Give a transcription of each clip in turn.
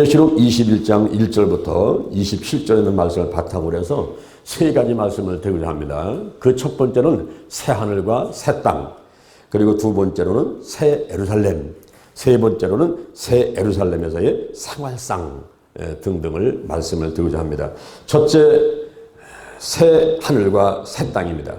신명기록 21장 1절부터 27절에 있는 말씀을 바탕으로 해서 세 가지 말씀을 드리고자 합니다. 그 첫 번째는 새 하늘과 새 땅, 그리고 두 번째로는 새 예루살렘, 세 번째로는 새 예루살렘에서의 생활상 등등을 말씀을 드리고자 합니다. 첫째, 새 하늘과 새 땅입니다.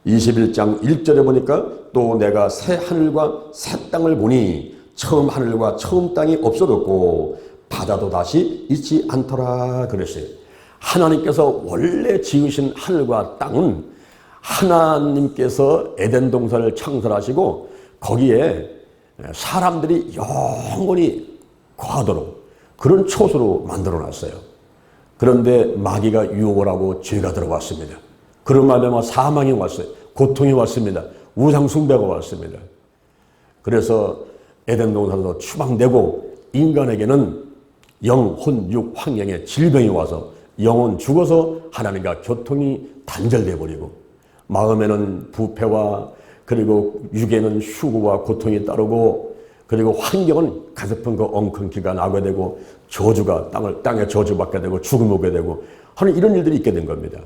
21장 1절에 보니까 또 내가 새 하늘과 새 땅을 보니 처음 하늘과 처음 땅이 없어졌고 바다도 다시 있지 않더라 그랬어요. 하나님께서 원래 지으신 하늘과 땅은 하나님께서 에덴 동산을 창설하시고 거기에 사람들이 영원히 거하도록 그런 초소로 만들어 놨어요. 그런데 마귀가 유혹을 하고 죄가 들어왔습니다. 그런 말에 사망이 왔어요. 고통이 왔습니다. 우상 숭배가 왔습니다. 그래서 에덴 동산에서 추방되고 인간에게는 영, 혼, 육, 환경에 질병이 와서 영은 죽어서 하나님과 교통이 단절돼 버리고 마음에는 부패와 그리고 육에는 휴구와 고통이 따르고 그리고 환경은 가슴픈 그 엉겅퀴가 나게 되고 저주가 땅에 저주받게 되고 죽음 오게 되고 하는 이런 일들이 있게 된 겁니다.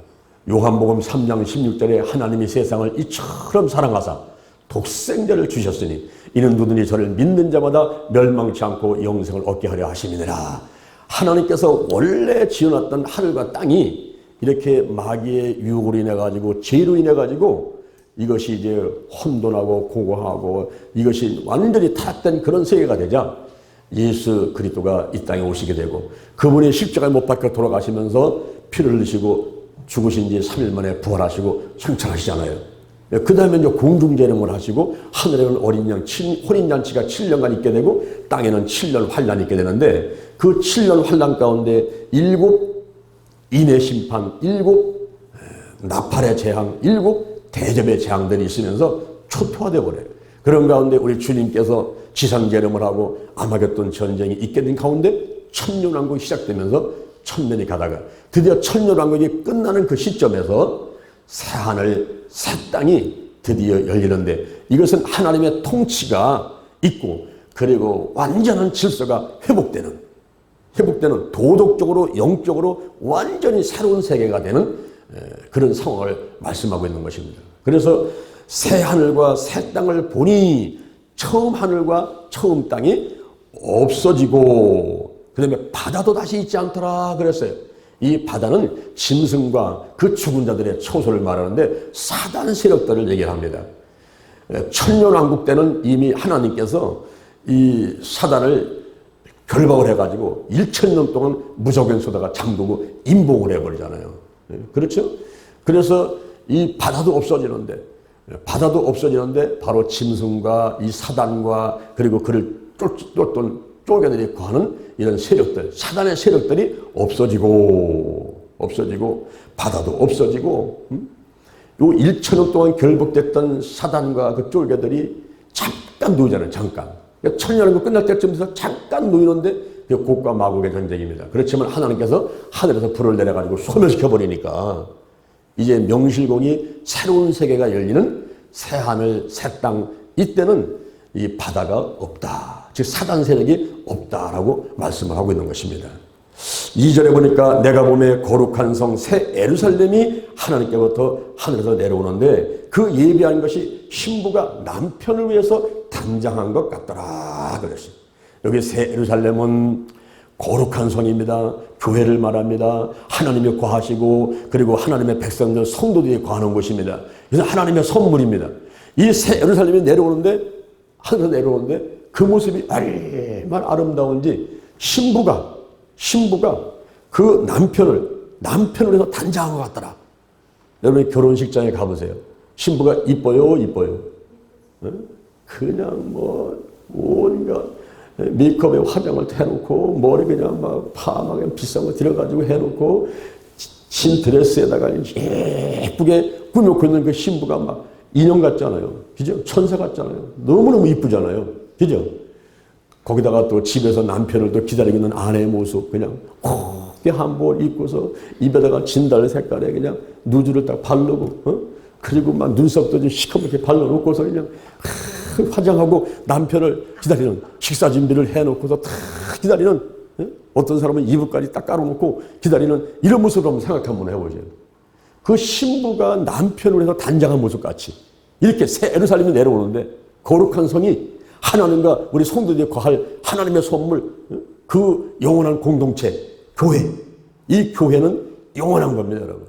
요한복음 3장 16절에 하나님이 세상을 이처럼 사랑하사 독생자를 주셨으니 이는 누구든지 저를 믿는 자마다 멸망치 않고 영생을 얻게 하려 하심이니라. 하나님께서 원래 지어놨던 하늘과 땅이 이렇게 마귀의 유혹으로 인해 가지고 죄로 인해 가지고 이것이 이제 혼돈하고 공고하고 이것이 완전히 타락된 그런 세계가 되자 예수 그리스도가 이 땅에 오시게 되고 그분이 십자가에 못 박혀 돌아가시면서 피를 흘리시고 죽으신 지 3일 만에 부활하시고 성천하시잖아요. 그 다음에 이제 공중재림을 하시고 하늘에는 어린 양 혼인잔치가 7년간 있게 되고 땅에는 7년 환란이 있게 되는데 그 7년 환란 가운데 7 인의 심판, 7 나팔의 재앙, 7 대접의 재앙들이 있으면서 초토화되어 버려요. 그런 가운데 우리 주님께서 지상재림을 하고 아마겟돈 전쟁이 있게 된 가운데 천년왕국이 시작되면서 천년이 가다가 드디어 천년왕국이 끝나는 그 시점에서 새 하늘, 새 땅이 드디어 열리는데 이것은 하나님의 통치가 있고 그리고 완전한 질서가 회복되는 도덕적으로 영적으로 완전히 새로운 세계가 되는 그런 상황을 말씀하고 있는 것입니다. 그래서 새 하늘과 새 땅을 보니 처음 하늘과 처음 땅이 없어지고 그 다음에 바다도 다시 있지 않더라 그랬어요. 이 바다는 짐승과 그 죽은 자들의 초소를 말하는데 사단 세력들을 얘기를 합니다. 천년왕국 때는 이미 하나님께서 이 사단을 결박을 해가지고 1000년 동안 무적행 쏘다가 잠그고 임봉을 해버리잖아요. 그렇죠? 그래서 이 바다도 없어지는데 바로 짐승과 이 사단과 그리고 그를 쫓던 쪼개들이 거하는 이런 세력들, 사단의 세력들이 없어지고 바다도 없어지고 요 1000년 동안 결박됐던 사단과 그 쫄개들이 잠깐 놓이잖아요. 잠깐. 천년왕국 끝날 때쯤에서 잠깐 놓이는데 곡과 마곡의 전쟁입니다. 그렇지만 하나님께서 하늘에서 불을 내려가지고 소멸시켜버리니까 이제 명실공히 새로운 세계가 열리는 새 하늘, 새 땅, 이때는 이 바다가 없다. 즉 사단 세력이 없다라고 말씀을 하고 있는 것입니다. 2절에 보니까 내가 보매 거룩한 성 새 예루살렘이 하나님께부터 하늘에서 내려오는데 그 예비한 것이 신부가 남편을 위해서 단장한 것 같더라 그랬어요. 여기 새 예루살렘은 거룩한 성입니다. 교회를 말합니다. 하나님이 거하시고 그리고 하나님의 백성들 성도들이 거하는 곳입니다. 그래서 하나님의 선물입니다. 이 새 예루살렘이 하늘에서 내려오는데 그 모습이 얼마나 아름다운지 신부가 그 남편을 해서 단장한 것 같더라. 여러분 결혼식장에 가보세요. 신부가 이뻐요? 그냥 온갖 메이크업에 화장을 해놓고 머리 그냥 막 파마하게 비싼 거 들여가지고 해놓고 진 드레스에다가 예쁘게 꾸며놓고 있는 그 신부가 막 인형 같잖아요. 그죠? 천사 같잖아요. 너무너무 이쁘잖아요. 그죠? 거기다가 또 집에서 남편을 또 기다리고 있는 아내의 모습 그냥 곱게 한복을 입고서 입에다가 진달 색깔에 그냥 누즈를 딱 바르고 그리고 막 눈썹도 좀 시커멓게 발라놓고서 그냥 화장하고 남편을 기다리는 식사 준비를 해놓고서 탁 기다리는 예? 어떤 사람은 이불까지 딱 깔아놓고 기다리는 이런 모습을 한번 생각 한번 해보세요. 그 신부가 남편을 해서 단장한 모습 같이 이렇게 새 예루살렘이 내려오는데 거룩한 성이 하나님과 우리 성도들이 거할 하나님의 선물, 그 영원한 공동체, 교회. 이 교회는 영원한 겁니다, 여러분.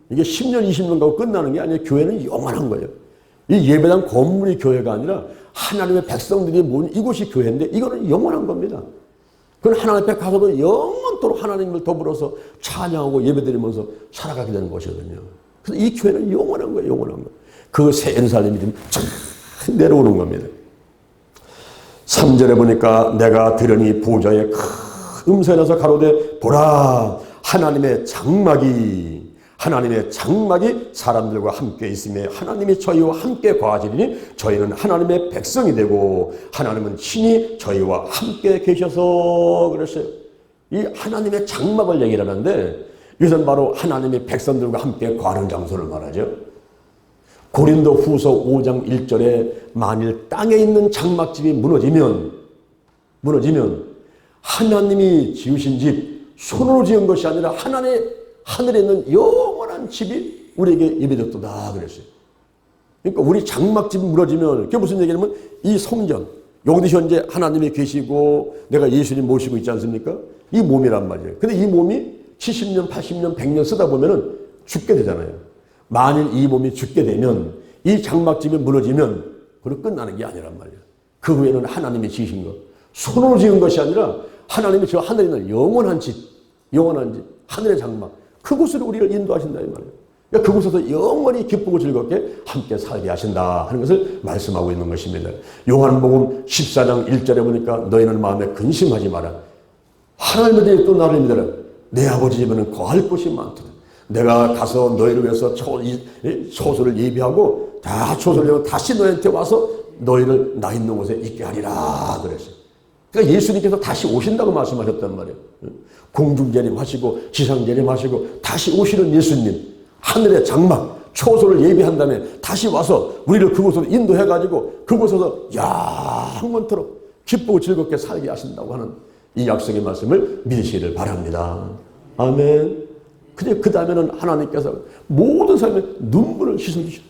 이게 10년, 20년 가고 끝나는 게 아니에요. 교회는 영원한 거예요. 이 예배당 건물이 교회가 아니라 하나님의 백성들이 모인 이곳이 교회인데 이거는 영원한 겁니다. 그건 하나님 앞에 가서도 영원토록 하나님을 더불어서 찬양하고 예배드리면서 살아가게 되는 것이거든요. 그래서 이 교회는 영원한 거예요, 영원한 거. 그 새 예루살렘이 지금 쫙 내려오는 겁니다. 3절에 보니까 내가 들으니 보좌에 큰 음성이 나서 가로되 보라 하나님의 장막이 사람들과 함께 있으며 하나님이 저희와 함께 거하시리니 저희는 하나님의 백성이 되고 하나님은 친히 저희와 함께 계셔서 그랬어요. 이 하나님의 장막을 얘기를 하는데 이것은 바로 하나님의 백성들과 함께 거하는 장소를 말하죠. 고린도 후서 5장 1절에 만일 땅에 있는 장막집이 무너지면 하나님이 지으신 집, 손으로 지은 것이 아니라 하늘에 있는 영원한 집이 우리에게 예배됐도다 그랬어요. 그러니까 우리 장막집이 무너지면 그게 무슨 얘기냐면 이 성전, 여기도 현재 하나님이 계시고 내가 예수님 모시고 있지 않습니까? 이 몸이란 말이에요. 근데 이 몸이 70년, 80년, 100년 쓰다 보면은 죽게 되잖아요. 만일 이 몸이 죽게 되면 이 장막집이 무너지면 그걸 끝나는 게 아니란 말이에요. 그 후에는 하나님이 지으신 것, 손으로 지은 것이 아니라 하나님이 저 하늘에 있는 영원한 집, 하늘의 장막, 그곳으로 우리를 인도하신다 이 말이에요. 그러니까 그곳에서 영원히 기쁘고 즐겁게 함께 살게 하신다 하는 것을 말씀하고 있는 것입니다. 요한복음 14장 1절에 보니까 너희는 마음에 근심하지 마라. 하나님의 또 나를 믿어라. 내 아버지 집에는 거할 곳이 많도다. 내가 가서 너희를 위해서 초소를 예비하고 다 초소를 예비하고 다시 너희한테 와서 너희를 나 있는 곳에 있게 하리라 그랬어요. 그러니까 예수님께서 다시 오신다고 말씀하셨단 말이에요. 공중재림하시고 지상재림하시고 다시 오시는 예수님, 하늘의 장막 초소를 예비한 다음에 다시 와서 우리를 그곳으로 인도해가지고 그곳에서 영원토록 기쁘고 즐겁게 살게 하신다고 하는 이 약속의 말씀을 믿으시기를 바랍니다. 아멘. 근데 그 다음에는 하나님께서 모든 사람의 눈물을 씻어주셔.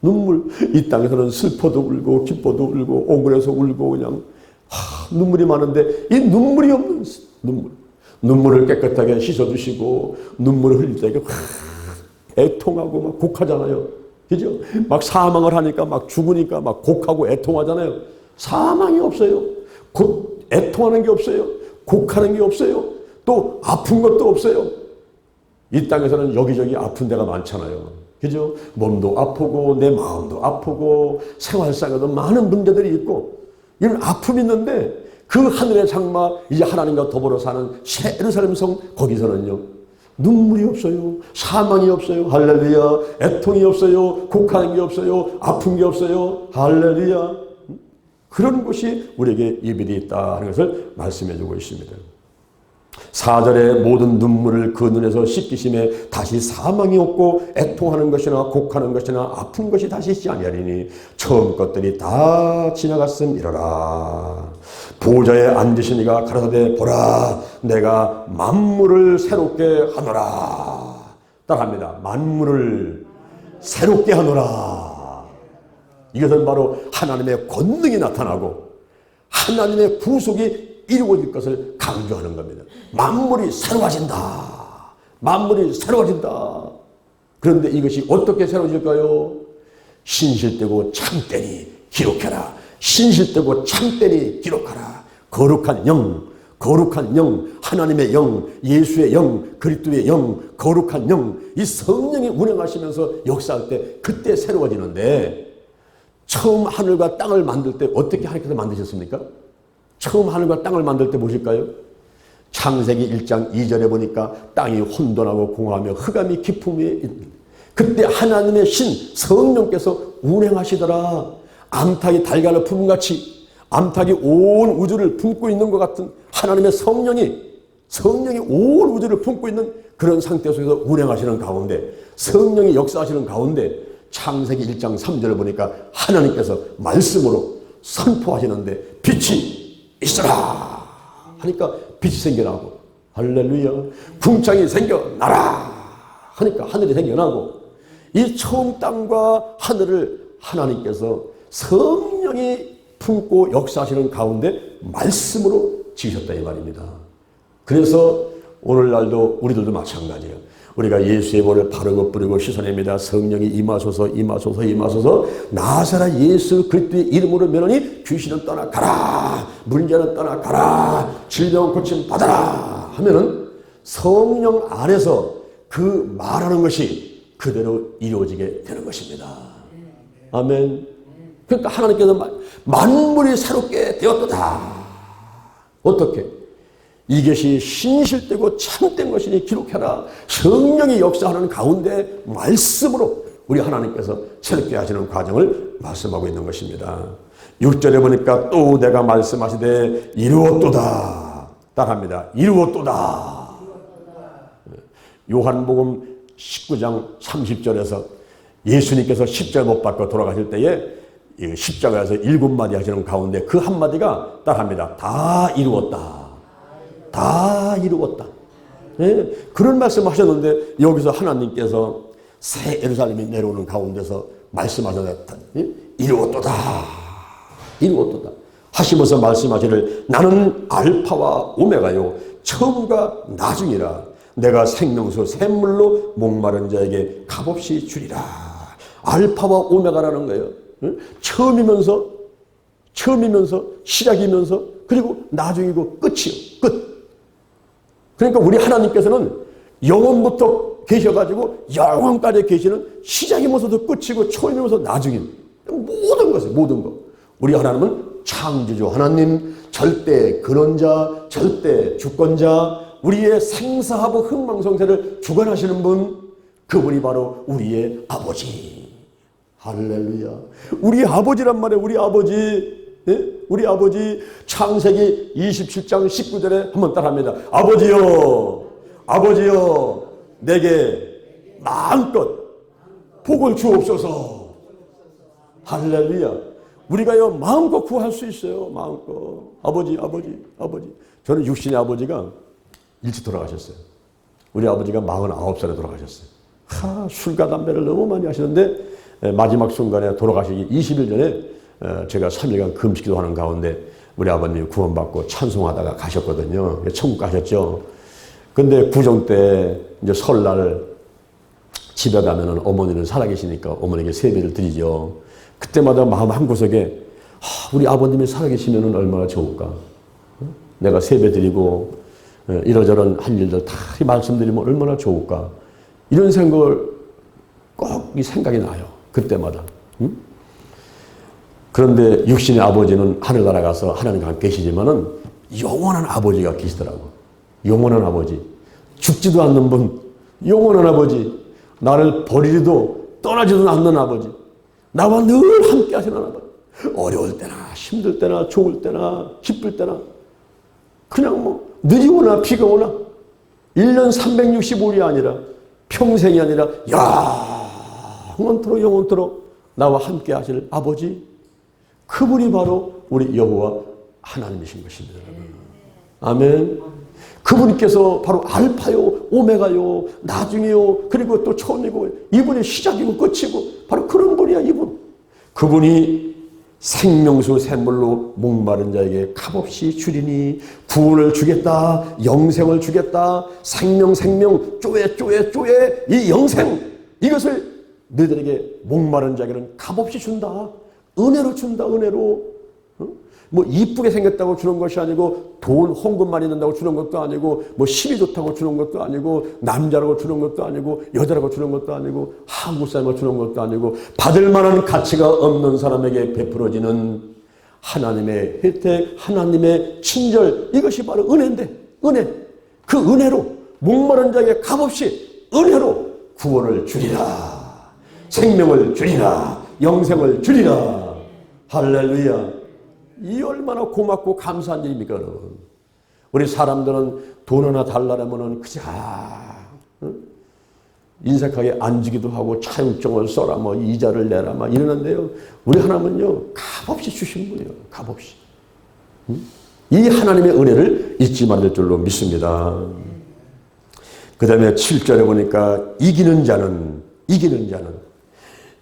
눈물. 이 땅에서는 슬퍼도 울고 기뻐도 울고 억울해서 울고 그냥 눈물이 많은데 이 눈물이 없는 눈물을 깨끗하게 씻어주시고 눈물을 흘릴 때 애통하고 막 곡하잖아요. 그죠? 막 사망을 하니까 막 죽으니까 막 곡하고 애통하잖아요. 사망이 없어요. 애통하는 게 없어요. 곡하는 게 없어요. 또 아픈 것도 없어요. 이 땅에서는 여기저기 아픈 데가 많잖아요. 그죠? 몸도 아프고 내 마음도 아프고 생활상에도 많은 문제들이 있고 이런 아픔이 있는데 그 하늘의 장막 이제 하나님과 더불어 사는 새 예루살렘 성 거기서는요 눈물이 없어요. 사망이 없어요. 할렐루야. 애통이 없어요. 곡하는 게 없어요. 아픈 게 없어요. 할렐루야. 그런 곳이 우리에게 예비되어 있다 하는 것을 말씀해 주고 있습니다. 4절에 모든 눈물을 그 눈에서 씻기심에 다시 사망이 없고 애통하는 것이나 곡하는 것이나 아픈 것이 다시 있지 아니하리니 처음 것들이 다 지나갔음이러라. 보좌에 앉으신 이가 가라사대 보라 내가 만물을 새롭게 하노라. 따라합니다. 만물을 새롭게 하노라. 이것은 바로 하나님의 권능이 나타나고 하나님의 구속이 이루어질 것을 강조하는 겁니다. 만물이 새로워진다. 만물이 새로워진다. 그런데 이것이 어떻게 새로워질까요? 신실되고 참되니 기록해라. 신실되고 참되니 기록하라. 거룩한 영, 하나님의 영, 예수의 영, 그리스도의 영, 거룩한 영, 이 성령이 운행하시면서 역사할 때 그때 새로워지는데 처음 하늘과 땅을 만들 때 어떻게 하나님께서 만드셨습니까? 처음 하늘과 땅을 만들 때 보실까요? 창세기 1장 2절에 보니까 땅이 혼돈하고 공허하며 흑암이 깊음이 그때 하나님의 신 성령께서 운행하시더라. 암탉이 달걀을 품같이 암탉이 온 우주를 품고 있는 것 같은 하나님의 성령이 온 우주를 품고 있는 그런 상태 속에서 운행하시는 가운데 성령이 역사하시는 가운데 창세기 1장 3절을 보니까 하나님께서 말씀으로 선포하시는데 빛이 있어라 하니까 빛이 생겨나고, 할렐루야. 궁창이 생겨나라 하니까 하늘이 생겨나고, 이 처음 땅과 하늘을 하나님께서 성령이 품고 역사하시는 가운데 말씀으로 지으셨다 이 말입니다. 그래서 오늘날도 우리들도 마찬가지예요. 우리가 예수의 볼을 바르고 뿌리고 씻어냅니다. 성령이 임하소서 임하소서 임하소서. 나사렛 예수 그리스도의 이름으로 면하니 귀신은 떠나가라, 문제는 떠나가라, 질병 고침 받아라 하면은 성령 안에서 그 말하는 것이 그대로 이루어지게 되는 것입니다. 아멘. 그러니까 하나님께서 만물이 새롭게 되었도다. 어떻게? 이것이 신실되고 참된 것이니 기록해라. 성령이 역사하는 가운데 말씀으로 우리 하나님께서 새롭게 하시는 과정을 말씀하고 있는 것입니다. 6절에 보니까 또 내가 말씀하시되 이루었도다. 따라합니다. 이루었도다. 요한복음 19장 30절에서 예수님께서 십자가 못 박고 돌아가실 때에 십자가에서 7마디 하시는 가운데 그 한마디가 따라합니다. 다 이루었다. 다 이루었다. 네? 그런 말씀을 하셨는데 여기서 하나님께서 새 예루살렘이 내려오는 가운데서 말씀하셨다. 이루었도다. 이루었도다. 하시면서 말씀하시기를 나는 알파와 오메가요 처음과 나중이라. 내가 생명수 샘물로 목마른 자에게 값없이 주리라. 알파와 오메가라는 거예요. 처음이면서 시작이면서 그리고 나중이고 끝이요. 끝. 그러니까 우리 하나님께서는 영원부터 계셔가지고 영원까지 계시는 시작이면서도 끝이고 초이면서 나중인 모든 것이에요. 모든 것. 우리 하나님은 창조주 하나님, 절대 근원자, 절대 주권자, 우리의 생사하고 흥망성쇠를 주관하시는 분, 그분이 바로 우리의 아버지. 할렐루야. 우리 아버지란 말이에요. 우리 아버지. 예? 우리 아버지. 창세기 27장 19절에 한번 따라합니다. 아버지여, 아버지여, 내게 마음껏 복을 주옵소서. 할렐루야. 우리가요 마음껏 구할 수 있어요. 마음껏. 아버지, 아버지, 아버지. 저는 육신의 아버지가 일찍 돌아가셨어요. 우리 아버지가 49살에 돌아가셨어요. 술과 담배를 너무 많이 하시는데 마지막 순간에 돌아가시기 20일 전에 제가 3일간 금식기도 하는 가운데 우리 아버님이 구원받고 찬송하다가 가셨거든요. 천국 가셨죠. 근데 구정 때 이제 설날 집에 가면은 어머니는 살아계시니까 어머니에게 세배를 드리죠. 그때마다 마음 한구석에 우리 아버님이 살아계시면은 얼마나 좋을까. 내가 세배 드리고 이러저런 할 일들 다 말씀드리면 얼마나 좋을까. 이런 생각을 꼭 이 생각이 나요. 그때마다. 그런데 육신의 아버지는 하늘나라 가서 하나님과 함께 계시지만은 영원한 아버지가 계시더라고. 영원한 아버지. 죽지도 않는 분. 영원한 아버지. 나를 버리지도 떠나지도 않는 아버지. 나와 늘 함께 하시는 아버지. 어려울 때나 힘들 때나 좋을 때나 기쁠 때나 그냥 뭐 늦이 오나 비가 오나 1년 365일이 아니라 평생이 아니라 영원토록 나와 함께 하실 아버지, 그분이 바로 우리 여호와 하나님이신 것입니다. 아멘. 그분께서 바로 알파요 오메가요 나중이요 그리고 또 처음이고 이분이 시작이고 끝이고 바로 그런 분이야. 이분. 그분이 생명수 샘물로 목마른 자에게 값없이 주리니 구원을 주겠다. 영생을 주겠다. 생명 쪼에 이 영생 이것을 너희들에게 목마른 자에게는 값없이 준다. 은혜로 준다. 은혜로. 뭐 이쁘게 생겼다고 주는 것이 아니고 돈 헌금 많이 낸다고 주는 것도 아니고 뭐 힘이 좋다고 주는 것도 아니고 남자라고 주는 것도 아니고 여자라고 주는 것도 아니고 한국 사람으로 주는 것도 아니고 받을 만한 가치가 없는 사람에게 베풀어지는 하나님의 혜택, 하나님의 친절, 이것이 바로 은혜인데 은혜. 그 은혜로 목마른 자에게 값없이 은혜로 구원을 주리라. 생명을 주리라. 영생을 주리라. 할렐루야. 이 얼마나 고맙고 감사한 일입니까, 여러분. 우리 사람들은 돈 하나 달라면은 그저 인색하게 안 주기도 하고 차용증을 써라, 뭐 이자를 내라, 막 이러는데요. 우리 하나님은요 값없이 주신 분이에요. 값없이. 이 하나님의 은혜를 잊지 말을 줄로 믿습니다. 그 다음에 7절에 보니까 이기는 자는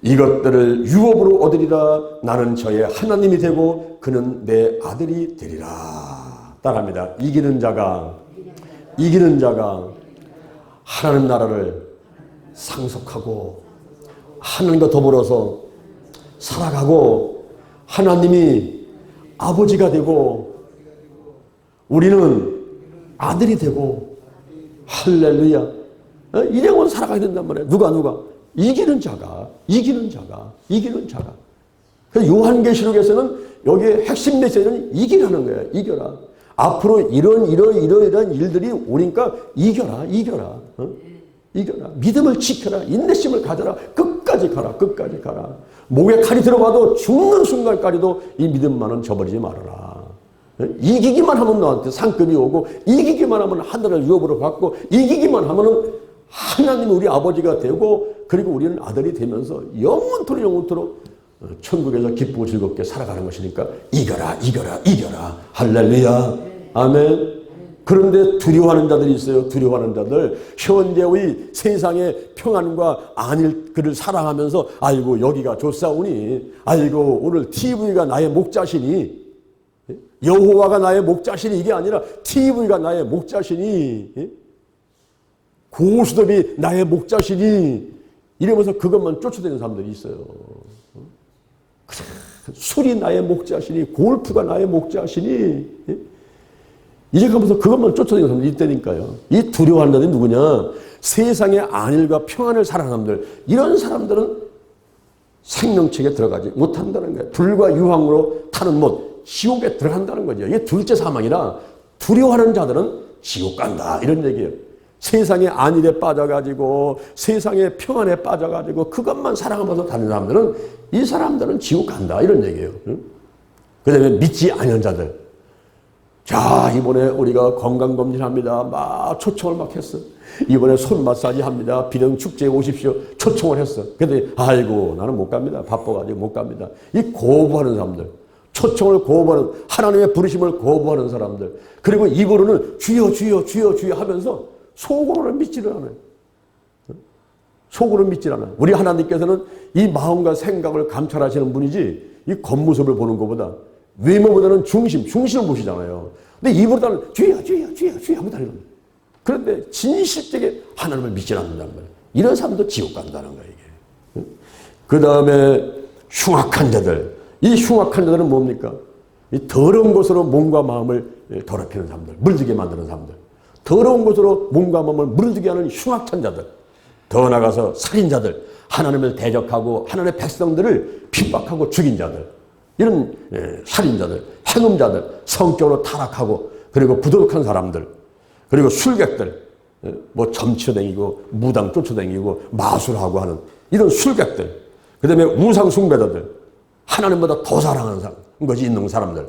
이것들을 유업으로 얻으리라. 나는 저의 하나님이 되고 그는 내 아들이 되리라. 따라합니다. 이기는 자가 하나님 나라를 상속하고 하나님과 더불어서 살아가고 하나님이 아버지가 되고 우리는 아들이 되고 할렐루야. 이래만 살아가야 된단 말이에요. 누가 이기는 자가. 그래서 요한계시록에서는 여기에 핵심 메시지는 이기라는 거예요. 이겨라. 앞으로 이런 일들이 오니까 이겨라. 이겨라. 믿음을 지켜라. 인내심을 가져라. 끝까지 가라. 목에 칼이 들어가도 죽는 순간까지도 이 믿음만은 저버리지 말아라. 이기기만 하면 너한테 상급이 오고, 이기기만 하면 하늘을 유업으로 받고, 이기기만 하면은 하나님이 우리 아버지가 되고, 그리고 우리는 아들이 되면서 영원토록 천국에서 기쁘고 즐겁게 살아가는 것이니까 이겨라. 할렐루야. 아멘. 그런데 두려워하는 자들이 있어요. 두려워하는 자들. 현재의 세상의 평안과 안일 그를 사랑하면서 아이고 여기가 좋사오니, 아이고 오늘 TV가 나의 목자시니, 여호와가 나의 목자시니, 이게 아니라 TV가 나의 목자시니, 고수톱이 나의 목자시니, 이러면서 그것만 쫓아다니는 사람들이 있어요. 술이 나의 목자시니, 골프가 나의 목자시니, 이제 가면서 그것만 쫓아다니는 사람들이 있다니까요. 이 두려워하는 자들이 누구냐? 세상의 안일과 평안을 사랑하는 사람들. 이런 사람들은 생명책에 들어가지 못한다는 거예요. 불과 유황으로 타는 못, 지옥에 들어간다는 거죠. 이게 둘째 사망이라 두려워하는 자들은 지옥 간다, 이런 얘기예요. 세상의 안일에 빠져가지고 세상의 평안에 빠져가지고 그것만 사랑하면서 다니는 사람들은, 이 사람들은 지옥 간다, 이런 얘기예요. 그 다음에 믿지 않는 자들. 자, 이번에 우리가 건강검진합니다. 막 초청을 막 했어. 이번에 손 마사지 합니다. 비령축제에 오십시오. 초청을 했어. 근데 아이고 나는 못 갑니다. 바빠가지고 못 갑니다. 이 거부하는 사람들. 초청을 거부하는, 하나님의 부르심을 거부하는 사람들. 그리고 입으로는 주여 하면서 속으로는 믿지를 않아요. 속으로는 믿질 않아요. 우리 하나님께서는 이 마음과 생각을 감찰하시는 분이지, 이 겉모습을 보는 것보다 외모보다는 중심을 보시잖아요. 근데 입으로는 주여 하고 다니는 거예요. 그런데 진실되게 하나님을 믿지 않는단 말이에요. 이런 사람도 지옥 간다는 거예요, 이게. 그 다음에 흉악한 자들. 이 흉악한 자들은 뭡니까? 이 더러운 것으로 몸과 마음을 더럽히는 사람들, 물들게 만드는 사람들. 더러운 것으로 몸과 마음을 물들게 하는 흉악한 자들. 더 나아가서 살인자들, 하나님을 대적하고 하나님의 백성들을 핍박하고 죽인 자들. 이런 살인자들, 행음자들, 성격으로 타락하고, 그리고 부도덕한 사람들, 그리고 술객들, 뭐 점치러 다니고 무당 쫓아다니고 마술하고 하는 이런 술객들. 그 다음에 우상 숭배자들, 하나님보다 더 사랑하는 것이 있는 사람들.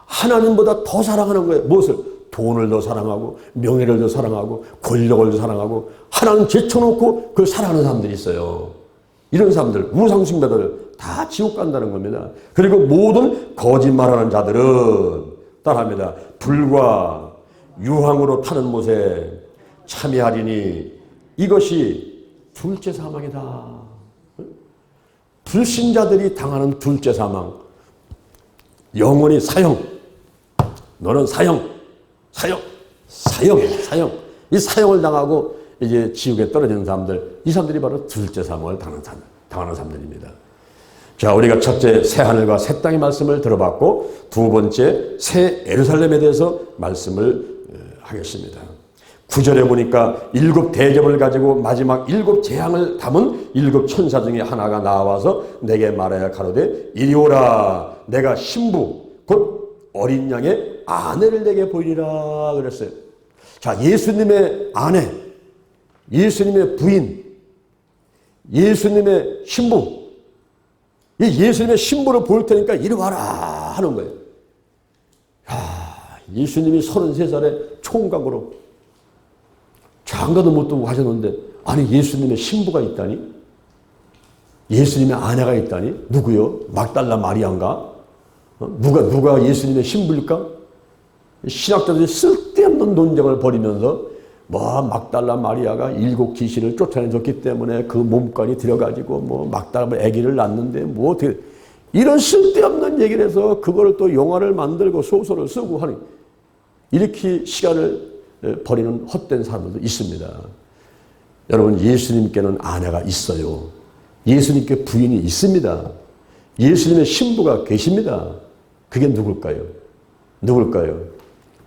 하나님보다 더 사랑하는 거예요. 무엇을? 돈을 더 사랑하고, 명예를 더 사랑하고, 권력을 더 사랑하고, 하나님 제쳐놓고 그걸 사랑하는 사람들이 있어요. 이런 사람들, 우상 숭배자들 다 지옥 간다는 겁니다. 그리고 모든 거짓말하는 자들은 따라합니다. 불과 유황으로 타는 못에 참여하리니 이것이 둘째 사망이다. 불신자들이 당하는 둘째 사망. 영원히 사형. 너는 사형. 이 사형을 당하고 이제 지옥에 떨어지는 사람들, 이 사람들이 바로 둘째 사망을 당하는 사람들입니다. 자, 우리가 첫째 새 하늘과 새 땅의 말씀을 들어봤고, 두 번째 새 예루살렘에 대해서 말씀을 하겠습니다. 9절에 보니까 7 대접을 가지고 마지막 7 재앙을 담은 7 천사 중에 하나가 나와서 내게 말하여 가로되 이리 오라. 내가 신부 곧 어린 양의 아내를 내게 보이리라 그랬어요. 자, 예수님의 아내, 예수님의 부인, 예수님의 신부, 이 예수님의 신부를 볼 테니까 이리 와라 하는 거예요. 예수님이 33살에 총각으로 장가도 못 두고 가셨는데, 아니 예수님의 신부가 있다니? 예수님의 아내가 있다니? 누구요? 막달라 마리아인가? 누가 예수님의 신부일까? 신학자들이 쓸데없는 논쟁을 벌이면서 뭐 막달라 마리아가 7 귀신을 쫓아내줬기 때문에 그 몸관이 들어가지고 뭐 막달라 아기를 낳는데 뭐 어떻게 이런 쓸데없는 얘기를 해서 그거를 또 영화를 만들고 소설을 쓰고 하는 이렇게 시간을 버리는 헛된 사람들도 있습니다. 여러분, 예수님께는 아내가 있어요. 예수님께 부인이 있습니다. 예수님의 신부가 계십니다. 그게 누굴까요? 누굴까요?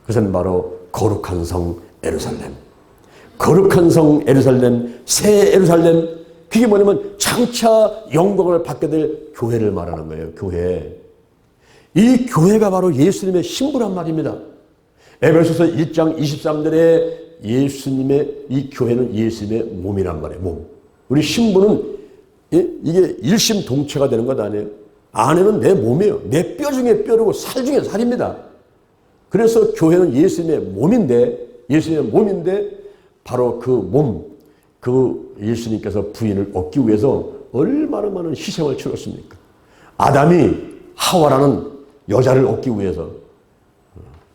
그것은 바로 거룩한 성 예루살렘. 거룩한 성 예루살렘, 새 예루살렘. 그게 뭐냐면 장차 영광을 받게 될 교회를 말하는 거예요. 교회. 이 교회가 바로 예수님의 신부란 말입니다. 에베소서 1장 23절에 예수님의 이 교회는 예수님의 몸이란 말이에요. 몸. 우리 신부는 이게 일심동체가 되는 것 아니에요. 아내는 내 몸이에요. 내 뼈 중에 뼈고 살 중에 살입니다. 그래서 교회는 예수님의 몸인데 바로 그 몸, 그 예수님께서 부인을 얻기 위해서 얼마나 많은 희생을 치렀습니까? 아담이 하와라는 여자를 얻기 위해서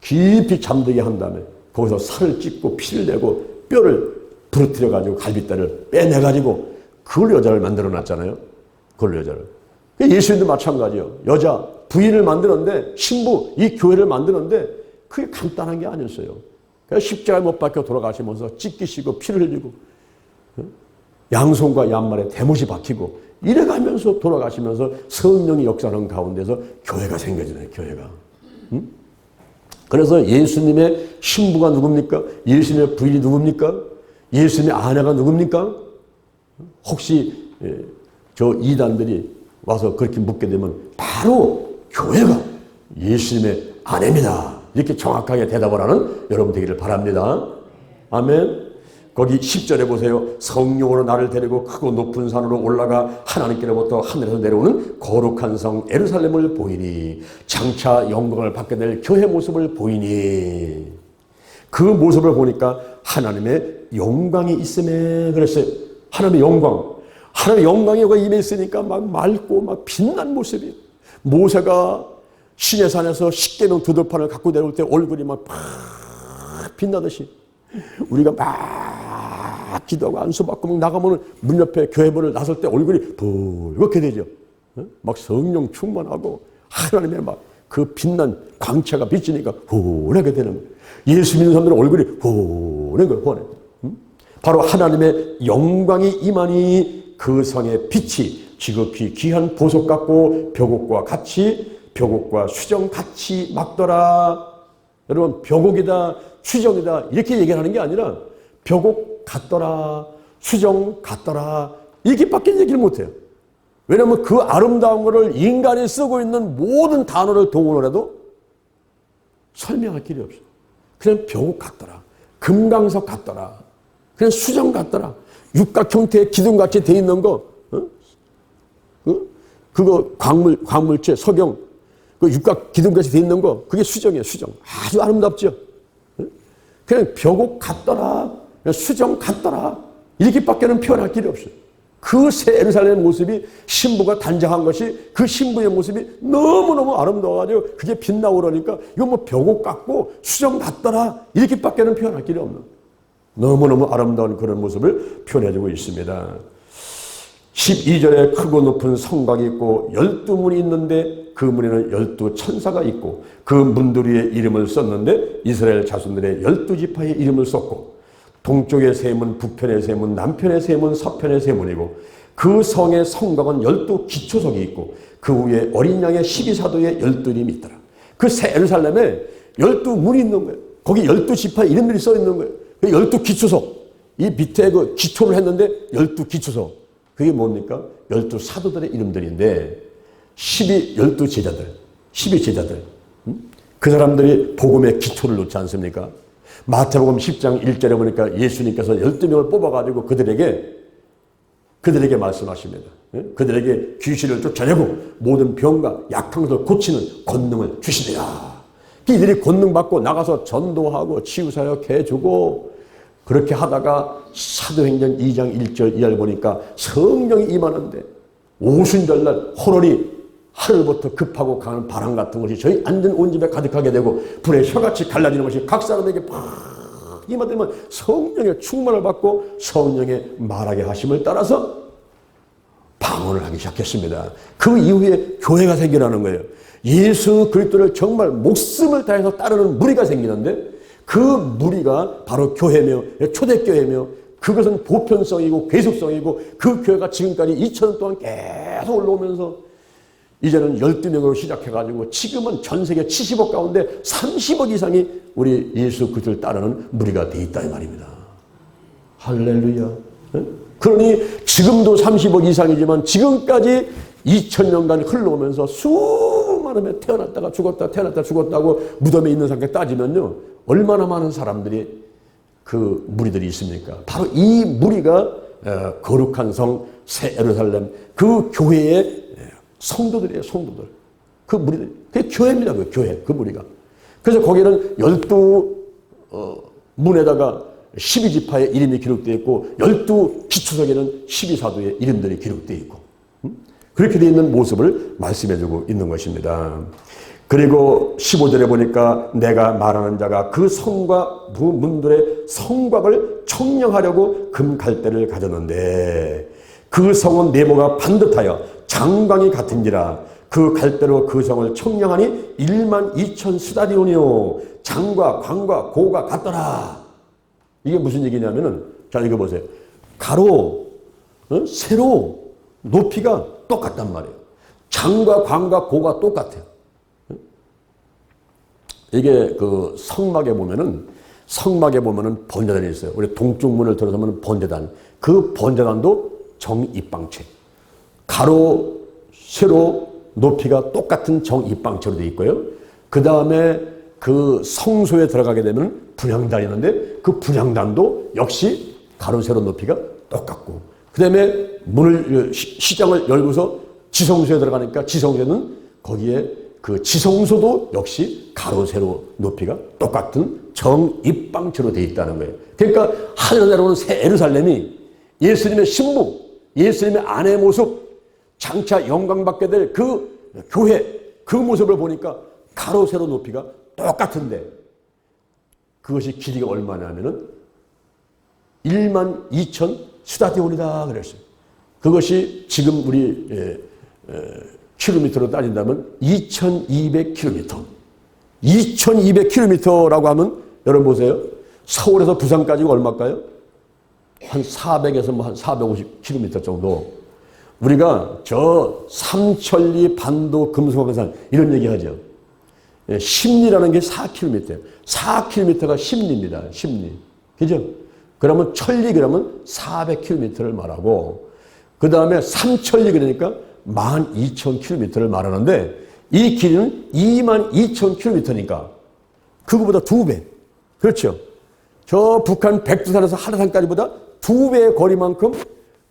깊이 잠들게 한 다음에 거기서 살을 찢고 피를 내고 뼈를 부러뜨려가지고 갈비뼈를 빼내가지고 그걸 여자를 만들어 놨잖아요. 그걸 여자를. 예수님도 마찬가지예요. 여자, 부인을 만드는데, 신부, 이 교회를 만드는데 그게 간단한 게 아니었어요. 십자가에 못 박혀 돌아가시면서 찢기시고 피를 흘리고 양손과 양말에 대못이 박히고 이래가면서 돌아가시면서 성령이 역사하는 가운데서 교회가 생겨지네요. 교회가. 그래서 예수님의 신부가 누굽니까? 예수님의 부인이 누굽니까? 예수님의 아내가 누굽니까? 혹시 저 이단들이 와서 그렇게 묻게 되면 바로 교회가 예수님의 아내입니다. 이렇게 정확하게 대답을 하는 여러분 되기를 바랍니다. 아멘. 거기 10절에 보세요. 성령으로 나를 데리고 크고 높은 산으로 올라가 하나님께로부터 하늘에서 내려오는 거룩한 성 예루살렘을 보이니 장차 영광을 받게 될 교회 모습을 보이니 그 모습을 보니까 하나님의 영광이 있음에 그랬어요. 하나님의 영광. 하나님의 영광이 임해 있으니까 막 맑고 막 빛난 모습이에요. 모세가 시내산에서 십계명 두들판을 갖고 내려올 때 얼굴이 막 팍 빛나듯이 우리가 막 기도하고 안수받고 막 나가면 문 옆에 교회문을 나설 때 얼굴이 붉게 되죠. 막 성령 충만하고 하나님의 막 그 빛난 광채가 비치니까 환하게 되는 거예요. 예수 믿는 사람들은 얼굴이 환한 거예요. 환해. 바로 하나님의 영광이 임하니 그 성의 빛이 지극히 귀한 보석 같고 벼곡과 수정 같이 막더라. 여러분, 벼곡이다, 수정이다 이렇게 얘기하는 게 아니라 벼곡 같더라, 수정 같더라 이렇게밖에 얘기를 못해요. 왜냐하면 그 아름다운 것을 인간이 쓰고 있는 모든 단어를 동원을 해도 설명할 길이 없어요. 그냥 벼곡 같더라, 금강석 같더라, 그냥 수정 같더라, 육각 형태의 기둥같이 돼 있는 거, 그거 광물체, 석영, 그 육각 기둥같이 돼 있는 거, 그게 수정이에요, 수정. 아주 아름답죠? 그냥 벼곡 같더라, 수정 같더라, 이렇게밖에는 표현할 길이 없어요. 그 새 예루살렘의 모습이 신부가 단장한 것이 그 신부의 모습이 너무너무 아름다워가지고 그게 빛나고 그러니까 이거 뭐 벼곡 같고 수정 같더라, 이렇게밖에는 표현할 길이 없는 너무너무 아름다운 그런 모습을 표현해주고 있습니다. 12절에 크고 높은 성곽이 있고 12문이 있는데 그 문에는 12천사가 있고 그 문들 위에 이름을 썼는데 이스라엘 자손들의 12지파의 이름을 썼고 동쪽의 세 문, 북편의 세 문, 남편의 세 문, 서편의 세 문이고 그 성의 성곽은 12기초석이 있고 그 위에 어린 양의 12사도의 12이름이 있더라. 그 새 예루살렘에 12문이 있는 거예요. 거기 12지파의 이름들이 써 있는 거예요. 12기초석. 이 밑에 그 기초를 했는데 12기초석. 그게 뭡니까? 12사도들의 이름들인데 12제자들. 그 사람들이 복음의 기초를 놓지 않습니까? 마태복음 10장 1절에 보니까 예수님께서 12명을 뽑아가지고 그들에게 말씀하십니다. 그들에게 귀신을 쫓아내고 모든 병과 약한 것을 고치는 권능을 주시리라. 이들이 권능 받고 나가서 전도하고 치유사역 해주고 그렇게 하다가 사도행전 2장 1절 이하를 보니까 성령이 임하는데 오순절날 혼월이 하늘부터 급하고 강한 바람 같은 것이 저희 앉은 온 집에 가득하게 되고 불에 혀같이 갈라지는 것이 각 사람에게 팍 임하되면 성령의 충만을 받고 성령의 말하게 하심을 따라서 방언을 하기 시작했습니다. 그 이후에 교회가 생기라는 거예요. 예수 그리스도를 정말 목숨을 다해서 따르는 무리가 생기는데 그 무리가 바로 교회며 초대교회며 그것은 보편성이고 계속성이고 그 교회가 지금까지 2000년 동안 계속 올라오면서 이제는 12명으로 시작해가지고 지금은 전 세계 70억 가운데 30억 이상이 우리 예수 그리스도를 따르는 무리가 돼 있다 이 말입니다. 할렐루야. 그러니 지금도 30억 이상이지만 지금까지 2000년간 흘러오면서 수많은 명 태어났다가 죽었다 태어났다 죽었다고 무덤에 있는 상태 따지면요 얼마나 많은 사람들이 그 무리들이 있습니까? 바로 이 무리가 거룩한 성 새 예루살렘 그 교회의 성도들이에요. 성도들. 그 무리들. 그게 교회입니다. 그 교회. 그 무리가. 그래서 거기는 12문에다가 12지파의 이름이 기록되어 있고 12기초석에는 12사도의 이름들이 기록되어 있고 그렇게 되어 있는 모습을 말씀해주고 있는 것입니다. 그리고 15절에 보니까 내가 말하는 자가 그 성과 그 문들의 성곽을 청량하려고 금갈대를 가졌는데 그 성은 네모가 반듯하여 장광이 같은지라 그 갈대로 그 성을 청량하니 12,000 스타디온이요 장과 광과 고가 같더라. 이게 무슨 얘기냐면은 자 읽어보세요. 가로 세로 높이가 똑같단 말이에요. 장과 광과 고가 똑같아요. 이게 그 성막에 보면은 번제단이 있어요. 우리 동쪽 문을 들어서면 번제단. 그 번제단도 정입방체. 가로, 세로, 높이가 똑같은 정입방체로 되어 있고요. 그 다음에 그 성소에 들어가게 되면 분향단이 있는데 그 분향단도 역시 가로, 세로, 높이가 똑같고 그 다음에 시장을 열고서 지성소에 들어가니까 지성소는 거기에 그 지성소도 역시 가로, 세로, 높이가 똑같은 정입방체로 되어 있다는 거예요. 그러니까 하늘에 내려오는 새 예루살렘이 예수님의 신부, 예수님의 아내의 모습, 장차 영광받게 될 그 교회, 그 모습을 보니까 가로, 세로, 높이가 똑같은데 그것이 길이가 얼마냐면은 12,000 스타디온이다 그랬어요. 그것이 지금 우리 킬로미터로 따진다면 2,200km. 2,200km라고 하면 여러분 보세요. 서울에서 부산까지가 얼마일까요? 한 400에서 한 450km 정도. 우리가 저 삼천리 반도 금수강산 이런 얘기 하죠. 십리라는 게 4km예요. 4km가 십리입니다. 십리. 그죠? 그러면 천리 그러면 400km를 말하고 그 다음에 삼천리 그러니까 12,000km를 말하는데 이 길이는 22,000km니까 그거보다 2배. 그렇죠? 저 북한 백두산에서 한라산까지보다 2배의 거리만큼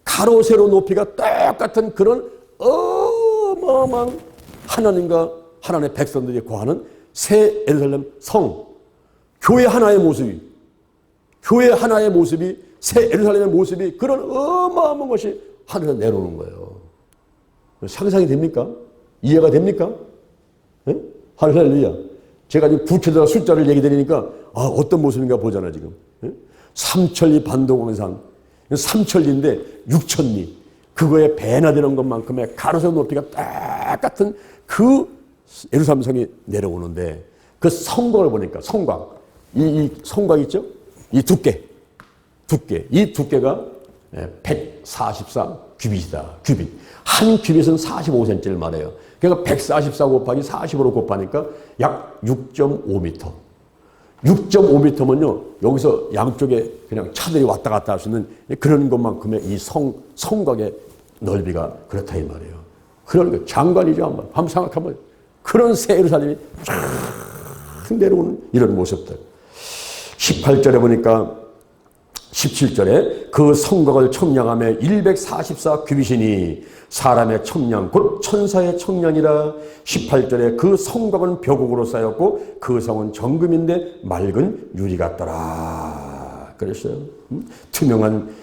가로 세로 높이가 똑같은 그런 어마어마한 하나님과 하나님의 백성들이 거하는 새 예루살렘 성 교회 하나의 모습이 새 예루살렘의 모습이 그런 어마어마한 것이 하늘에 내려오는 거예요. 상상이 됩니까? 이해가 됩니까? 네? 할렐루야. 제가 지금 구체적인 숫자를 얘기 드리니까 어떤 모습인가 보잖아요 지금. 네? 삼천리 반도광산 삼천리인데 6,000리 그거에 배나 되는 것만큼의 가로세로 높이가 똑같은 그 예루살렘 성이 내려오는데 그 성곽을 보니까 성곽 이 성곽 있죠? 이 두께 이 두께가 144 규빗이다. 규빗. 한 규빗은 45cm를 말해요. 그러니까 144 곱하기 45로 곱하니까 약 6.5m. 6.5m면요. 여기서 양쪽에 그냥 차들이 왔다 갔다 할 수 있는 그런 것만큼의 이 성곽의 넓이가 그렇다 이 말이에요. 그러니까 장관이죠. 한번 생각하면 그런 새 예루살렘이 쫙 내려오는 이런 모습들. 18절에 보니까 17절에 그 성곽을 청량하며 144 규빗이니 사람의 청량 곧 천사의 청량이라. 18절에 그 성곽은 벼곡으로 쌓였고 그 성은 정금인데 맑은 유리 같더라 그랬어요. 투명한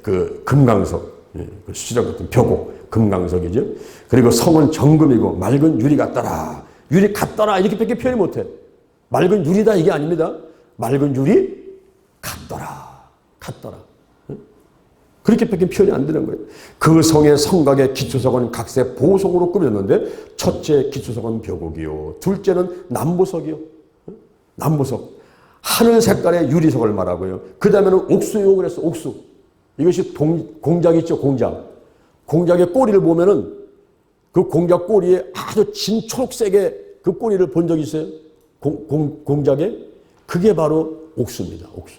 그 금강석 그 수지랑 같은 벼곡, 금강석이죠. 그리고 성은 정금이고 맑은 유리 같더라. 유리 같더라 이렇게밖에 표현이 못해. 맑은 유리다 이게 아닙니다. 맑은 유리 같더라. 같더라. 그렇게밖에 표현이 안 되는 거예요. 그 성의 성곽의 기초석은 각색 보석으로 꾸몄는데 첫째 기초석은 벼곡이요. 둘째는 남보석이요. 남보석. 하늘 색깔의 유리석을 말하고요. 그 다음에는 옥수요 그랬어. 옥수. 이것이 공작 있죠. 공작. 공작의 꼬리를 보면은 그 공작 꼬리에 아주 진 초록색의 그 꼬리를 본 적 있어요? 공작에? 그게 바로 옥수입니다. 옥수.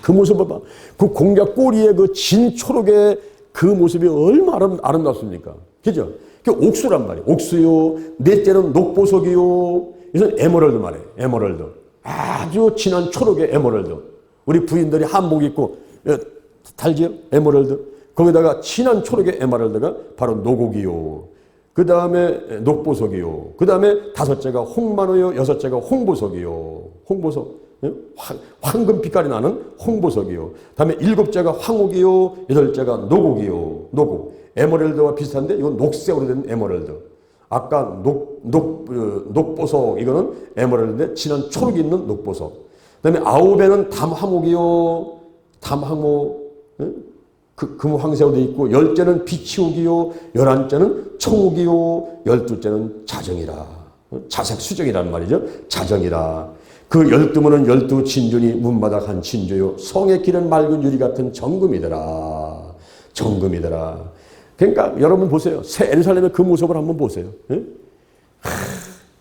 그 모습을 봐. 그 공작 꼬리의 그 진 초록의 그 모습이 얼마나 아름답습니까? 그죠? 그 옥수란 말이에요. 옥수요. 넷째는 녹보석이요. 이것은 에메랄드 말이에요. 에메랄드. 아주 진한 초록의 에메랄드. 우리 부인들이 한복 입고 달지요? 에메랄드. 거기다가 진한 초록의 에메랄드가 바로 노곡이요. 그 다음에 녹보석이요. 그 다음에 다섯째가 홍만호요. 여섯째가 홍보석이요. 홍보석. 황금 빛깔이 나는 홍보석이요. 다음에 일곱째가 황옥이요. 여덟째가 노곡이요. 노곡. 에메랄드와 비슷한데 이건 녹색으로 된 에메랄드. 아까 녹보석 이거는 에메랄드인데 진한 초록이 있는 녹보석. 그 다음에 아홉에는 담화목이요. 담화목. 금황색으로 되어 있고 열째는 비치옥이요. 열한째는 청옥이요. 열둘째는 자정이라. 자색 수정이란 말이죠. 자정이라. 그 열두문은 열두 진전이 문바닥 한 진조요. 성의 길은 맑은 유리 같은 정금이더라. 정금이더라. 그러니까 여러분 보세요. 새 예루살렘의 그 모습을 한번 보세요.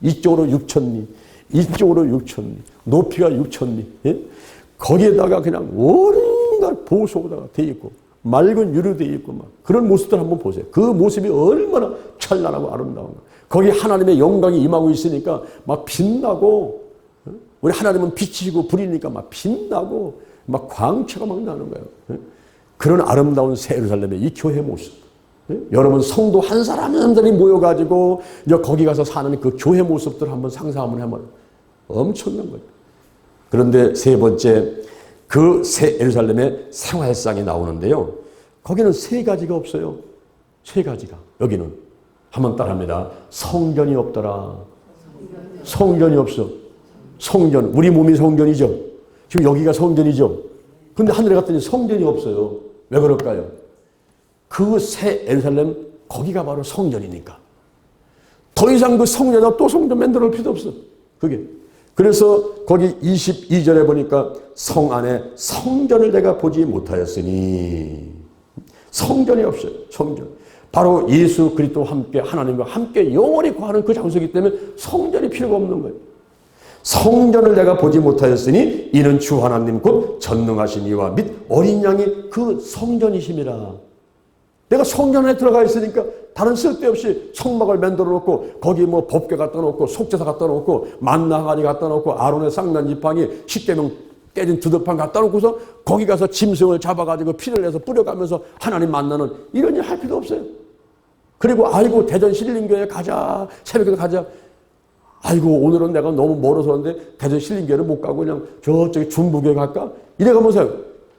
이쪽으로 6,000리, 이쪽으로 6,000리, 높이가 6,000리. 거기에다가 그냥 온갖 보석으로다가 돼 있고 맑은 유리로 돼 있고 막 그런 모습들 한번 보세요. 그 모습이 얼마나 찬란하고 아름다운가. 거기 하나님의 영광이 임하고 있으니까 막 빛나고 우리 하나님은 빛이시고 불이니까 막 빛나고 막 광채가 막 나는 거예요. 그런 아름다운 새 예루살렘의 이 교회 모습. 여러분 성도 한 사람 한 사람이 모여가지고 이제 거기 가서 사는 그 교회 모습들 한번 상상 한번 해봐요. 엄청난 거예요. 그런데 세 번째 그 새 예루살렘의 생활상이 나오는데요. 거기는 세 가지가 없어요. 세 가지가. 여기는 한번 따라합니다. 성전이 없더라. 성전이 없어. 성전. 우리 몸이 성전이죠. 지금 여기가 성전이죠. 근데 하늘에 갔더니 성전이 없어요. 왜 그럴까요? 그 새 예루살렘 거기가 바로 성전이니까. 더 이상 그 성전이나 또 성전 만들어 놓을 필요도 없어. 그게. 그래서 거기 22절에 보니까 성 안에 성전을 내가 보지 못하였으니 성전이 없어요. 성전. 바로 예수 그리스도와 함께 하나님과 함께 영원히 거하는 그 장소이기 때문에 성전이 필요가 없는 거예요. 성전을 내가 보지 못하였으니 이는 주 하나님 곧 전능하신 이와 및 어린 양이 그 성전이심이라. 내가 성전 안에 들어가 있으니까 다른 쓸데없이 성막을 만들어 놓고 거기 뭐 법궤 갖다 놓고 속죄사 갖다 놓고 만나 항아리 갖다 놓고 아론의 쌍난 지팡이 십계명 깨진 두들판 갖다 놓고서 거기 가서 짐승을 잡아가지고 피를 내서 뿌려가면서 하나님 만나는 이런 일 할 필요 없어요. 그리고 아이고 대전 신림교회 가자. 새벽에 가자. 아이고 오늘은 내가 너무 멀어서 그런데 대전 신림교회를 못 가고 그냥 저쪽에 중부교회 갈까? 이래가면서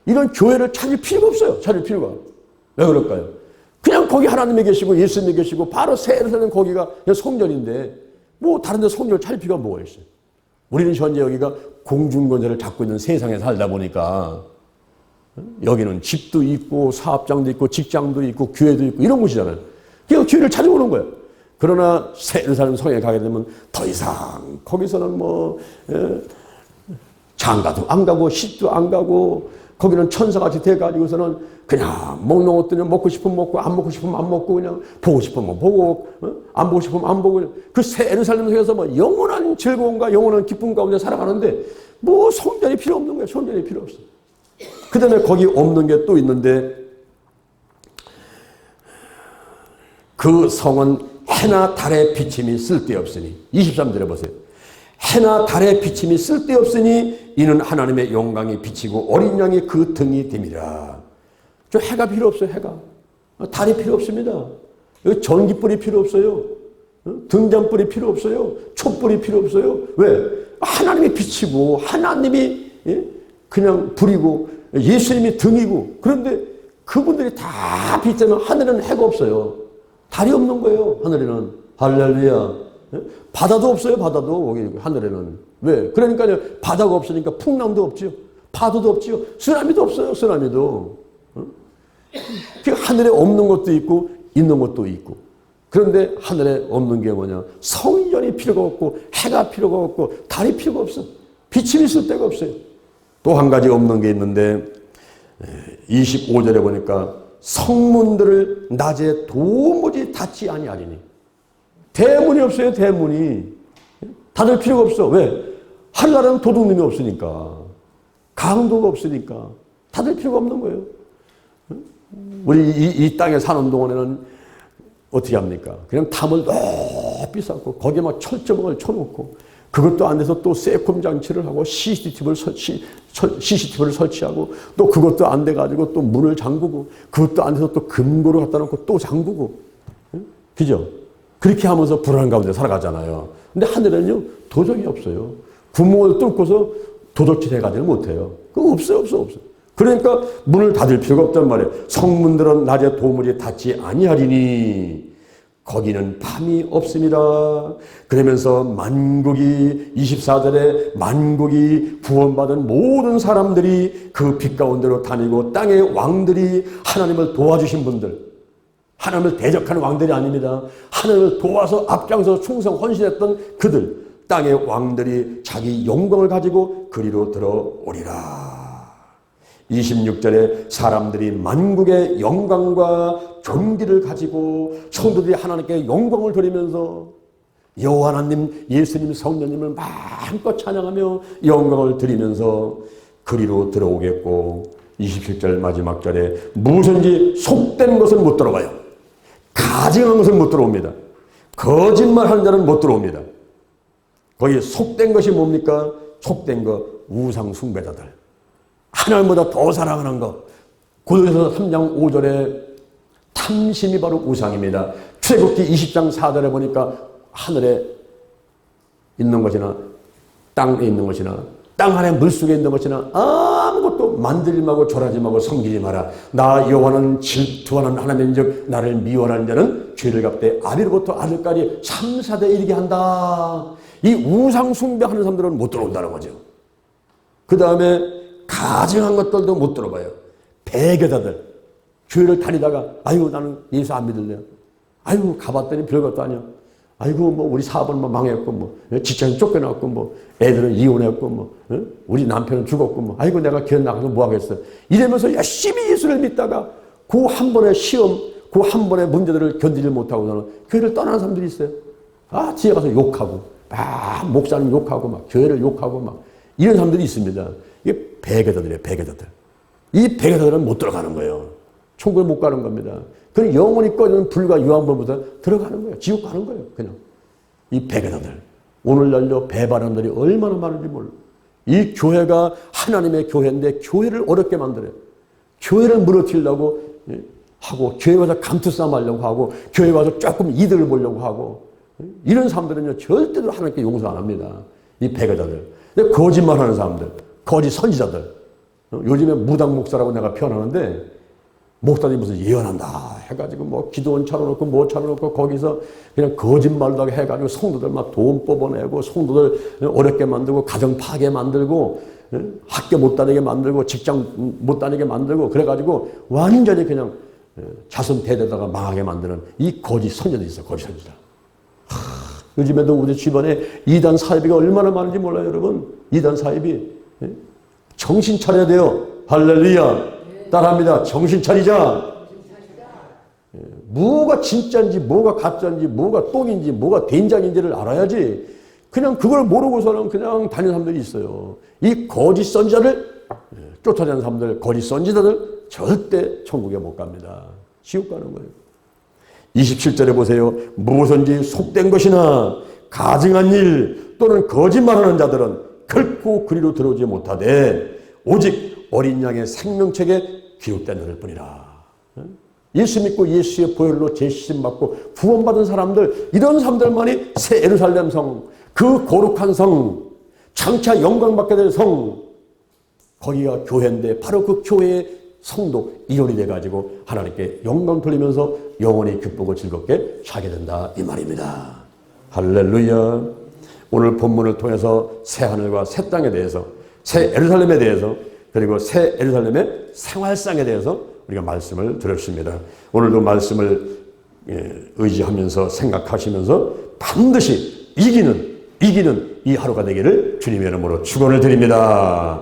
이런 교회를 찾을 필요가 없어요. 찾을 필요가. 왜 그럴까요? 그냥 거기 하나님이 계시고 예수님이 계시고 바로 새 예루살렘 거기가 그냥 성전인데 뭐 다른 데 성전을 찾을 필요가 뭐가 있어요? 우리는 현재 여기가 공중권세를 잡고 있는 세상에 살다 보니까 여기는 집도 있고 사업장도 있고 직장도 있고 교회도 있고 이런 곳이잖아요. 그러니까 교회를 찾아오는 거예요. 그러나 새 예루살렘 성에 가게 되면 더 이상 거기서는 뭐 장가도 안 가고 시도 안 가고 거기는 천사같이 돼가지고서는 그냥 먹는 것들은 먹고 싶으면 먹고 안 먹고 싶으면 안 먹고 그냥 보고 싶으면 보고 안 보고 싶으면 안 보고 그 새 예루살렘 속에서 뭐 영원한 즐거움과 영원한 기쁨 가운데 살아가는데 뭐 성전이 필요 없는 거예요. 성전이 필요 없어. 그 다음에 거기 없는 게 또 있는데 그 성은 해나 달의 비침이 쓸데없으니 23절에 보세요. 해나 달의 비침이 쓸데없으니 이는 하나님의 영광이 비치고 어린 양이 그 등이 됨이라. 저 해가 필요 없어요. 해가. 달이 필요 없습니다. 전기불이 필요 없어요. 등잔불이 필요 없어요. 촛불이 필요 없어요. 왜? 하나님이 비치고 하나님이 그냥 불이고 예수님이 등이고 그런데 그분들이 다 빛되면 하늘에는 해가 없어요. 달이 없는 거예요. 하늘에는. 할렐루야. 바다도 없어요. 바다도 하늘에는. 왜? 그러니까요. 바다가 없으니까 풍랑도 없죠. 파도도 없죠. 쓰나미도 없어요. 쓰나미도. 그 하늘에 없는 것도 있고 있는 것도 있고. 그런데 하늘에 없는 게 뭐냐? 성전이 필요가 없고 해가 필요가 없고 달이 필요가 없어. 빛이 있을 데가 없어요. 또 한 가지 없는 게 있는데 25절에 보니까 성문들을 낮에 도무지 닫지 아니하리니. 대문이 없어요. 대문이. 닫을 필요가 없어. 왜? 하늘나라는 도둑놈이 없으니까. 강도가 없으니까. 닫을 필요가 없는 거예요. 우리 이 땅에 사는 동안에는 어떻게 합니까? 그냥 담을 높이 쌓고 거기에 막 철조망을 쳐놓고 그것도 안 돼서 또 세콤 장치를 하고 CCTV를 설치하고 또 그것도 안 돼가지고 또 문을 잠그고 그것도 안 돼서 또 금고를 갖다 놓고 또 잠그고. 그죠? 그렇게 하면서 불안 가운데 살아가잖아요. 근데 하늘에는요 도적이 없어요. 구멍을 뚫고서 도둑질 해가지는 못해요. 그거 없어요. 그러니까 문을 닫을 필요가 없단 말이에요. 성문들은 낮에 도무지 닫지 아니하리니 거기는 밤이 없습니다. 그러면서 만국이 24절에 만국이 구원받은 모든 사람들이 그 빛 가운데로 다니고 땅의 왕들이 하나님을 도와주신 분들, 하나님을 대적하는 왕들이 아닙니다. 하나님을 도와서 앞장서 충성 헌신했던 그들, 땅의 왕들이 자기 영광을 가지고 그리로 들어오리라. 26절에 사람들이 만국의 영광과 존귀를 가지고 성도들이 하나님께 영광을 돌리면서 여호와 하나님, 예수님, 성령님을 마음껏 찬양하며 영광을 드리면서 그리로 들어오겠고 27절 마지막 절에 무엇인지 속된 것은 못 들어가요. 가증한 것은 못 들어옵니다. 거짓말하는 자는 못 들어옵니다. 거기 속된 것이 뭡니까? 속된 거 우상 숭배자들. 하나님보다 더 사랑하는 것. 고린도서 3장 5절에 탐심이 바로 우상입니다. 출애굽기 20장 4절에 보니까 하늘에 있는 것이나 땅에 있는 것이나 땅 안에 물속에 있는 것이나 아무것도 만들지 말고 절하지 말고 섬기지 마라. 나 여호와는 질투하는 하나님인즉 나를 미워하는 자는 죄를 갚되 아비로부터 아들까지 3, 4대 이르게 한다. 이 우상 숭배하는 사람들은 못 들어온다는 거죠. 그 다음에 가증한 것들도 못 들어봐요. 배교자들. 교회를 다니다가 아이고 나는 예수 안 믿을래요. 아이고 가봤더니 별것도 아니야. 아이고 뭐 우리 사업은 뭐 망했고 뭐 직장이 쫓겨났고 뭐 애들은 이혼했고 뭐 우리 남편은 죽었고 뭐 아이고 내가 교회 나가서 뭐 하겠어. 이러면서 열심히 예수를 믿다가 그 한 번의 시험, 그 한 번의 문제들을 견디지 못하고서는 교회를 떠나는 사람들이 있어요. 아 뒤에 가서 욕하고 목사님 욕하고 막 교회를 욕하고 막 이런 사람들이 있습니다. 이게 배교자들이에요. 배교자들. 이 배교자들은 못 들어가는 거예요. 천국에 못 가는 겁니다. 그는 영원히 꺼지는 불과 유황불보다 들어가는 거예요. 지옥 가는 거예요. 그냥. 이 배교자들. 오늘날요 배반람들이 얼마나 많은지 몰라. 이 교회가 하나님의 교회인데 교회를 어렵게 만들어요. 교회를 무너뜨리려고 하고 교회 와서 감투싸움 하려고 하고 교회 와서 조금 이득을 보려고 하고 이런 사람들은요 절대로 하나님께 용서 안 합니다. 이 배교자들. 근데 거짓말하는 사람들. 거짓 선지자들. 요즘에 무당 목사라고 내가 표현하는데 목사님 무슨 예언한다 해가지고 뭐 기도원 차려놓고 뭐 차려놓고 거기서 그냥 거짓말도 해가지고 성도들 막 돈 뽑아내고 성도들 어렵게 만들고 가정 파괴 만들고 학교 못 다니게 만들고 직장 못 다니게 만들고 그래가지고 완전히 그냥 자손 대대다가 망하게 만드는 이 거짓 선지자들이 있어요. 거짓 선지자. 요즘에도 우리 주변에 이단 사이비가 얼마나 많은지 몰라요, 여러분. 이단 사이비. 정신 차려야 돼요. 할렐루야. 따라합니다. 정신 차리자. 뭐가 진짜인지 뭐가 가짜인지 뭐가 똥인지 뭐가 된장인지를 알아야지. 그냥 그걸 모르고서는 그냥 다니는 사람들이 있어요. 이 거짓 선지자를 쫓아내는 사람들, 거짓 선지자들 절대 천국에 못 갑니다. 지옥 가는 거예요. 27절에 보세요. 무엇인지 속된 것이나 가증한 일 또는 거짓말하는 자들은 결코 그리로 들어오지 못하되 오직 어린 양의 생명책에 기록된 자들 뿐이라. 예수 믿고 예수의 보혈로 제시심 받고 구원받은 사람들, 이런 사람들만이 새 예루살렘 성, 그 거룩한 성, 장차 영광받게 될 성, 거기가 교회인데 바로 그 교회에 성도 1월이 돼가지고 하나님께 영광 돌리면서 영원히 기쁘고 즐겁게 살게 된다 이 말입니다. 할렐루야. 오늘 본문을 통해서 새 하늘과 새 땅에 대해서, 새 예루살렘에 대해서, 그리고 새 예루살렘의 생활상에 대해서 우리가 말씀을 들었습니다. 오늘도 말씀을 의지하면서 생각하시면서 반드시 이기는 이 하루가 되기를 주님의 이름으로 축원을 드립니다.